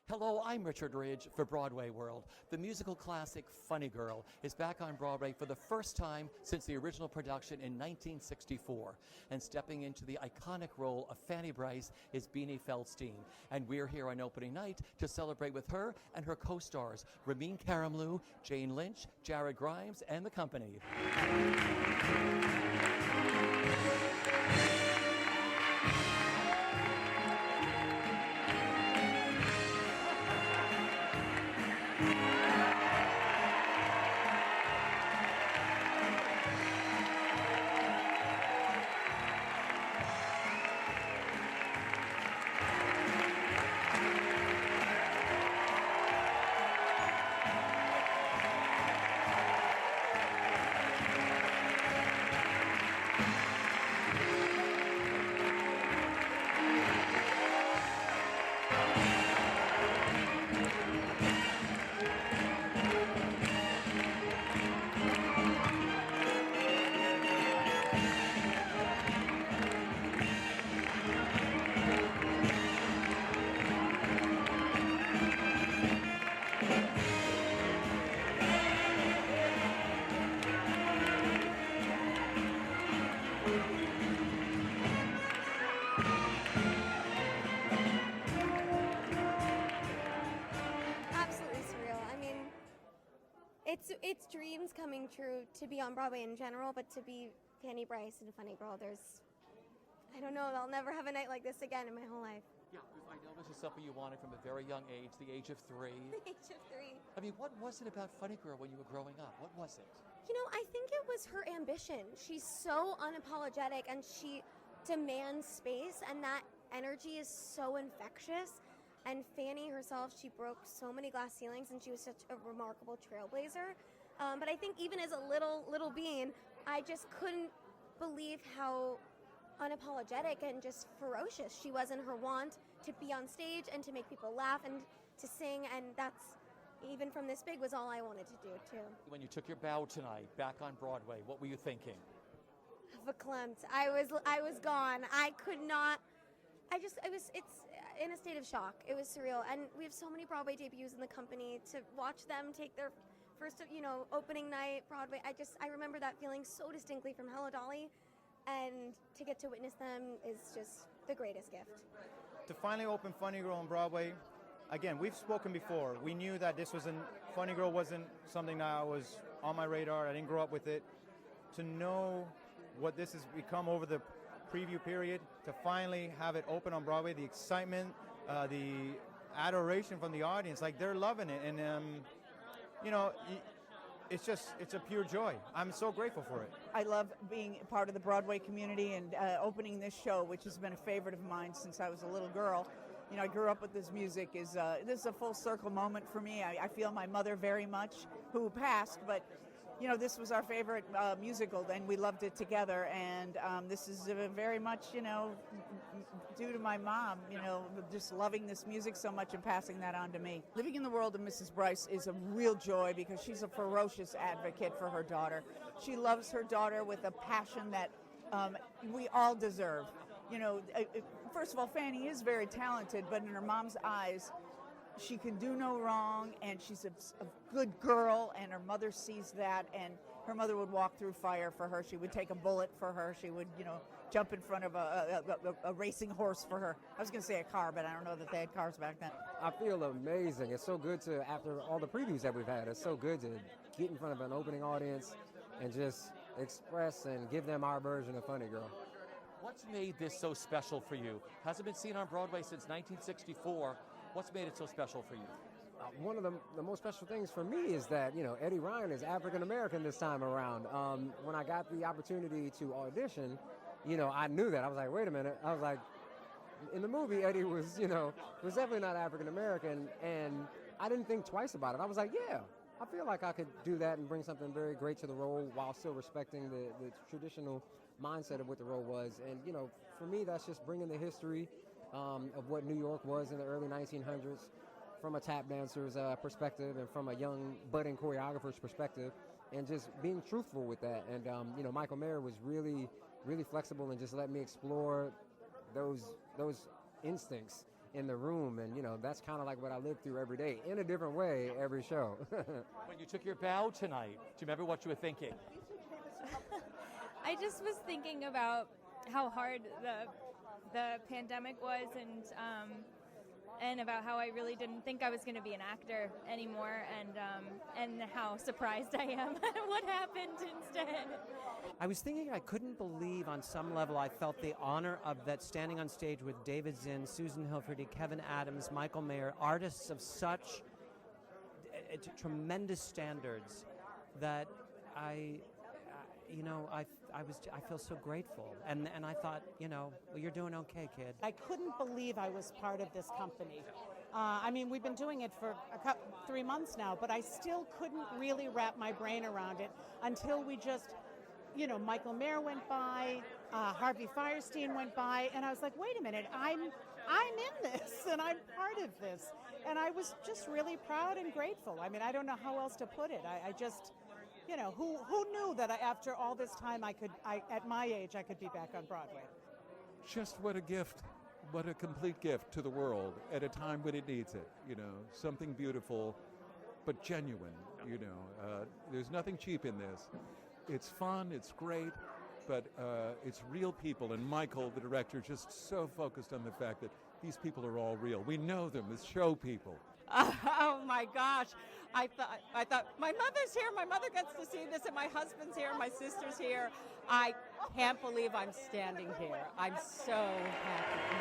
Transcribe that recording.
Hello, I'm Richard Ridge for Broadway World. The musical classic Funny Girl is back on Broadway for the first time since the original production in 1964. And stepping into the iconic role of Fanny Brice is Beanie Feldstein. And we're here on opening night to celebrate with her and her co-stars, Ramin Karimloo, Jane Lynch, Jared Grimes, and the company. It's dreams coming true to be on Broadway in general, but to be Fanny Brice and Funny Girl, I don't know, I'll never have a night like this again in my whole life. Yeah, because I know this is something you wanted from a very young age, the age of 3. The age of 3. I mean, what was it about Funny Girl when you were growing up? What was it? You know, I think it was her ambition. She's so unapologetic and she demands space, and that energy is so infectious. And Fanny herself, she broke so many glass ceilings, and she was such a remarkable trailblazer. But I think even as a little being, I just couldn't believe how unapologetic and just ferocious she was in her want to be on stage and to make people laugh and to sing. And that's, even from this big, was all I wanted to do too. When you took your bow tonight back on Broadway, what were you thinking? Verklempt. I was gone. I could not. It's in a state of shock. It was surreal. And we have so many Broadway debuts in the company. To watch them take their first, opening night, Broadway, I remember that feeling so distinctly from Hello Dolly. And to get to witness them is just the greatest gift. To finally open Funny Girl on Broadway, again, we've spoken before. We knew that Funny Girl wasn't something that was on my radar. I didn't grow up with it. To know what this has become over the preview period, to finally have it open on Broadway, the excitement, the adoration from the audience, like they're loving it, and it's a pure joy. I'm so grateful for it. I love being part of the Broadway community and opening this show, which has been a favorite of mine since I was a little girl. I grew up with this music. This is a full circle moment for me. I feel my mother very much, who passed, but this was our favorite musical, and we loved it together. And this is very much, due to my mom, just loving this music so much and passing that on to me. Living in the world of Mrs. Brice is a real joy because she's a ferocious advocate for her daughter. She loves her daughter with a passion that we all deserve. First of all, Fanny is very talented, but in her mom's eyes, she can do no wrong, and she's a good girl, and her mother sees that, and her mother would walk through fire for her. She would take a bullet for her. She would, jump in front of a racing horse for her. I was going to say a car, but I don't know that they had cars back then. I feel amazing. It's so good to, after all the previews that we've had, it's so good to get in front of an opening audience and just express and give them our version of Funny Girl. What's made this so special for you? Hasn't been seen on Broadway since 1964. What's made it so special for you? One of the most special things for me is that, Eddie Ryan is African-American this time around. When I got the opportunity to audition, I knew that. I was like, wait a minute. I was like, in the movie, Eddie was, was definitely not African-American, and I didn't think twice about it. I was like, yeah, I feel like I could do that and bring something very great to the role while still respecting the traditional mindset of what the role was. And, for me, that's just bringing the history of what New York was in the early 1900s from a tap dancer's perspective and from a young budding choreographer's perspective, and just being truthful with that. And, Michael Mayer was really, really flexible and just let me explore those instincts in the room, and that's kind of like what I live through every day in a different way every show. When you took your bow tonight, do you remember what you were thinking? I just was thinking about how hard the pandemic was, and about how I really didn't think I was going to be an actor anymore, and how surprised I am at what happened instead. I was thinking I couldn't believe on some level I felt the honor of that standing on stage with David Zinn, Susan Hilferty, Kevin Adams, Michael Mayer, artists of such tremendous standards that I feel so grateful, and I thought, well, you're doing okay, kid. I couldn't believe I was part of this company. We've been doing it for 3 months now, but I still couldn't really wrap my brain around it until we just, Michael Mayer went by, Harvey Fierstein went by, and I was like, wait a minute, I'm in this, and I'm part of this, and I was just really proud and grateful. I don't know how else to put it. I just. Who knew that after all this time at my age, I could be back on Broadway? Just what a gift, what a complete gift to the world at a time when it needs it. Something beautiful, but genuine. There's nothing cheap in this. It's fun, it's great, but it's real people. And Michael, the director, just so focused on the fact that these people are all real. We know them as show people. Oh my gosh. I thought my mother's here, my mother gets to see this, and my husband's here, my sister's here. I can't believe I'm standing here. I'm so happy.